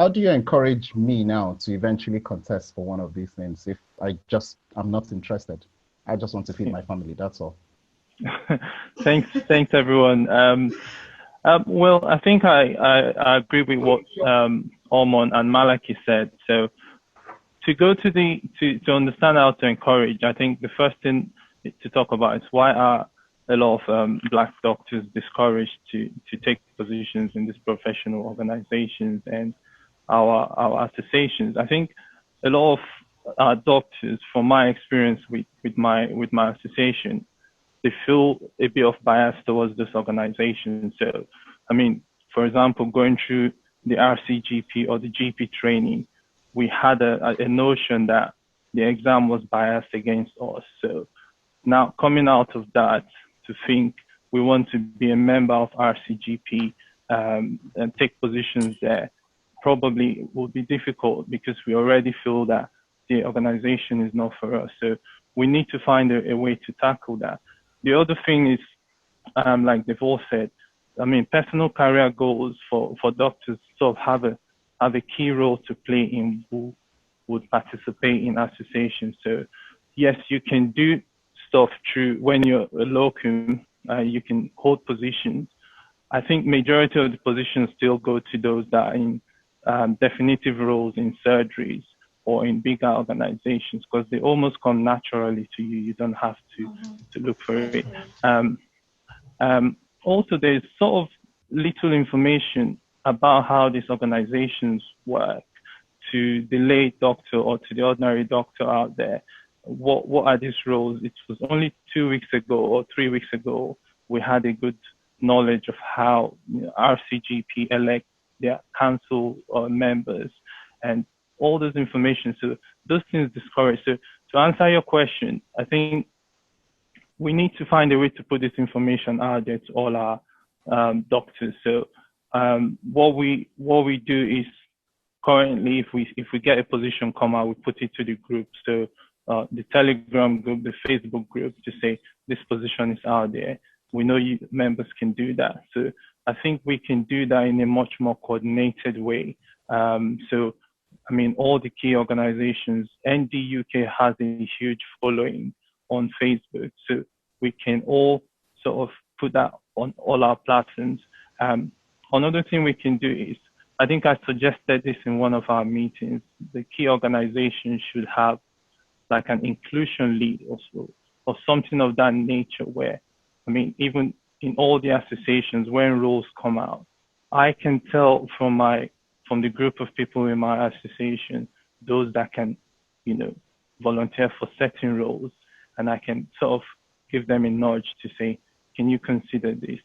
how do you encourage me now to eventually contest for one of these things if I'm not interested? I just want to feed my family, that's all. Thanks everyone. Well, I think I agree with what Ormon and Malaki said. So to go to understand how to encourage, I think the first thing to talk about is why are a lot of Black doctors discouraged to take positions in these professional organizations and our associations. I think a lot of our doctors, from my experience with my association, they feel a bit of bias towards this organization. So, I mean, for example, going through the RCGP or the GP training, we had a notion that the exam was biased against us. So now coming out of that to think we want to be a member of RCGP and take positions there probably would be difficult because we already feel that the organization is not for us. So we need to find a way to tackle that. The other thing is, like they've all said, I mean, personal career goals for doctors sort of have a key role to play in who would participate in associations. So yes, you can do stuff through when you're a locum, you can hold positions. I think majority of the positions still go to those that are in definitive roles in surgeries or in bigger organizations because they almost come naturally to you. You don't have to look for it. Also, there's sort of little information about how these organizations work to the lay doctor or to the ordinary doctor out there. What are these roles? It was only 2 weeks ago or 3 weeks ago, we had a good knowledge of how RCGP elect their council members and all this information. So those things discourage. So to answer your question, I think we need to find a way to put this information out there to all our doctors. So what we do is currently, if we get a position come out, we put it to the group. So the Telegram group, the Facebook group, to say this position is out there. We know you members can do that. So I think we can do that in a much more coordinated way. So I mean, all the key organizations, NDUK has a huge following on Facebook. So we can all sort of put that on all our platforms. Another thing we can do is, I think I suggested this in one of our meetings, the key organizations should have like an inclusion lead also, or something of that nature where, I mean, even in all the associations, when rules come out, I can tell from the group of people in my association, those that can, volunteer for certain roles, and I can sort of give them a nudge to say, can you consider this?